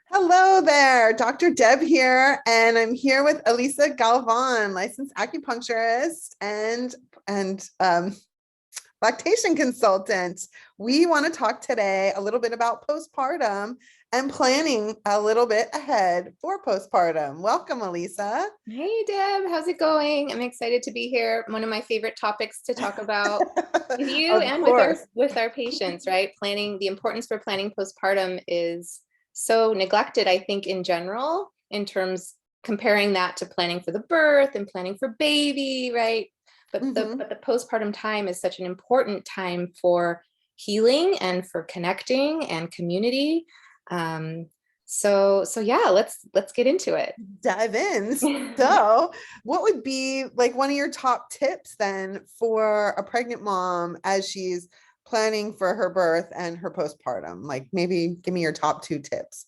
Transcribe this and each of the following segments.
Hello there, Dr. Deb here, and I'm here with Elisa Galvan, licensed acupuncturist and lactation consultant. We want to talk today a little bit about postpartum and planning a little bit ahead for postpartum. Welcome, Elisa. Hey Deb, how's it going? I'm excited to be here. One of my favorite topics to talk about with you Of and with our course. patients, right? Planning, the importance for planning postpartum is so neglected, I think, in general, in terms comparing that to planning for the birth and planning for baby, right? But the Mhm. but the postpartum time is such an important time for healing and for connecting and community. Um, so yeah, let's get into it. Dive in. So, what would be like one of your top tips then for a pregnant mom as she's planning for her birth and her postpartum? Like maybe give me your top two tips.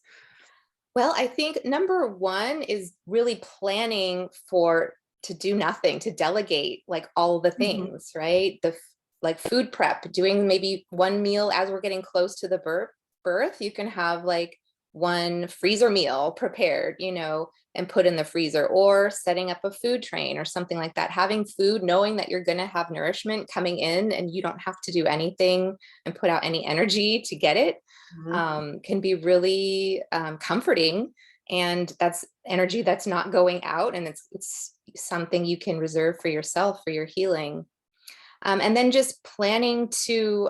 Well, I think number one is really planning for to do nothing, to delegate like all the Mhm. things, right? Like food prep, doing maybe one meal as we're getting close to the birth. You can have like one freezer meal prepared, and put in the freezer, or setting up a food train or something like that. Having food, knowing that you're going to have nourishment coming in and you don't have to do anything and put out any energy to get it, Mhm. can be really comforting. And that's energy that's not going out, and it's something you can reserve for yourself for your healing. And then just planning to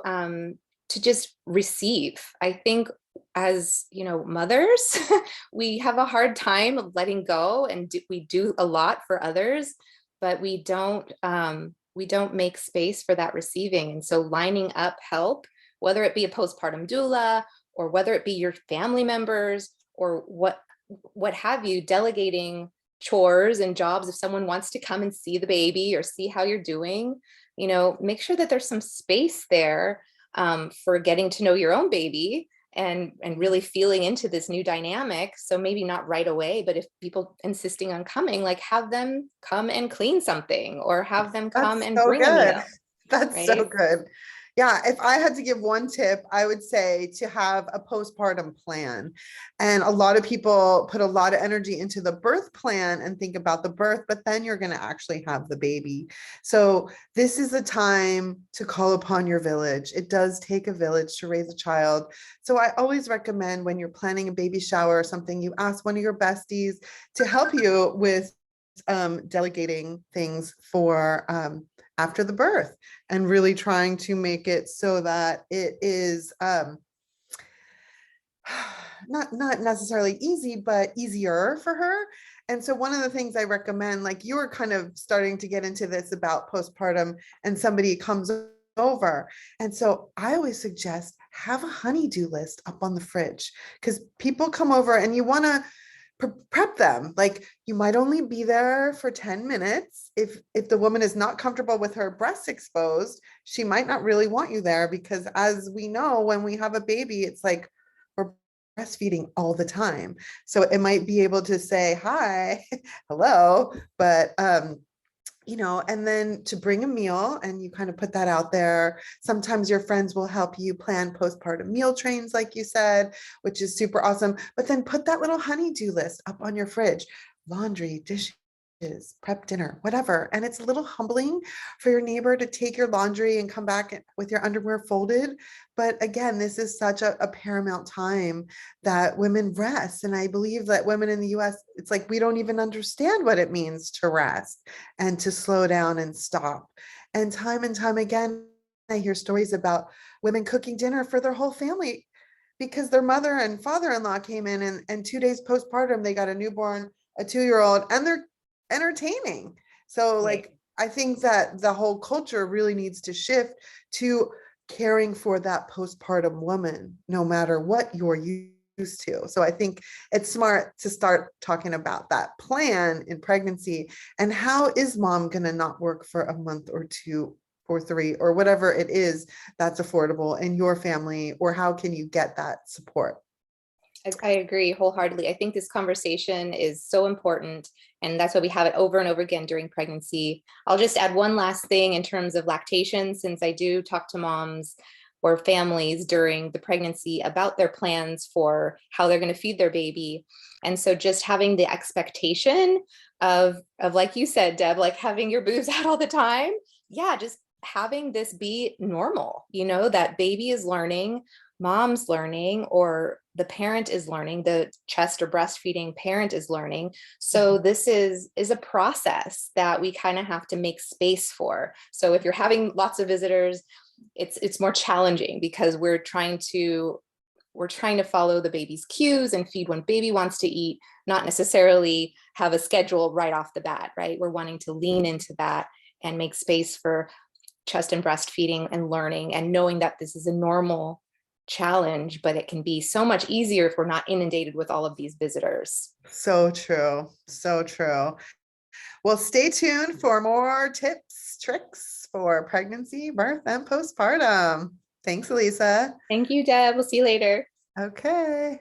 just receive. I think as mothers, we have a hard time of letting go, and we do a lot for others, but we don't make space for that receiving. And so lining up help, whether it be a postpartum doula or whether it be your family members or what have you, delegating chores and jobs. If someone wants to come and see the baby or see how you're doing, make sure that there's some space there, for getting to know your own baby and really feeling into this new dynamic. So maybe not right away, but if people insisting on coming, like have them come and clean something or have them come That's and so bring a good. meal, That's so right? good. Yeah, if I had to give one tip, I would say to have a postpartum plan. And a lot of people put a lot of energy into the birth plan and think about the birth, but then you're going to actually have the baby. So, this is a time to call upon your village. It does take a village to raise a child. So, I always recommend when you're planning a baby shower or something, you ask one of your besties to help you with delegating things for after the birth and really trying to make it so that it is not necessarily easy, but easier for her. And so one of the things I recommend, like you were kind of starting to get into this about postpartum and somebody comes over. And so I always suggest have a honey-do list up on the fridge because people come over and you want to prep them. Like you might only be there for 10 minutes. If the woman is not comfortable with her breasts exposed, she might not really want you there because as we know, when we have a baby, it's like we're breastfeeding all the time. So it might be able to say hi, hello, but and then to bring a meal and you kind of put that out there. Sometimes your friends will help you plan postpartum meal trains, like you said, which is super awesome. But then put that little honey-do list up on your fridge, laundry, dishes, prep dinner, whatever. And it's a little humbling for your neighbor to take your laundry and come back with your underwear folded. But again, this is such a paramount time that women rest. And I believe that women in the US, it's like we don't even understand what it means to rest and to slow down and stop. And time again, I hear stories about women cooking dinner for their whole family because their mother and father-in-law came in and 2 days postpartum, they got a newborn, a 2-year-old, and they're entertaining. So Right. like I think that the whole culture really needs to shift to caring for that postpartum woman, no matter what you're used to. So I think it's smart to start talking about that plan in pregnancy and how is mom going to not work for a month or two or three or whatever it is that's affordable in your family, or how can you get that support? I agree wholeheartedly. I think this conversation is so important, and that's why we have it over and over again during pregnancy. I'll just add one last thing in terms of lactation, since I do talk to moms. or families during the pregnancy about their plans for how they're going to feed their baby. And so just having the expectation of like you said, Deb, like having your boobs out all the time. Yeah, just having this be normal, that baby is learning, mom's learning, or the parent is learning, the chest or breastfeeding parent is learning. So this is a process that we kind of have to make space for. So if you're having lots of visitors, it's more challenging because we're trying to follow the baby's cues and feed when baby wants to eat, not necessarily have a schedule right off the bat, right? We're wanting to lean into that and make space for chest and breastfeeding and learning and knowing that this is a normal challenge, but it can be so much easier if we're not inundated with all of these visitors. So true. So true. Well, stay tuned for more tips, tricks for pregnancy, birth, and postpartum. Thanks, Elisa. Thank you, Deb. We'll see you later. Okay.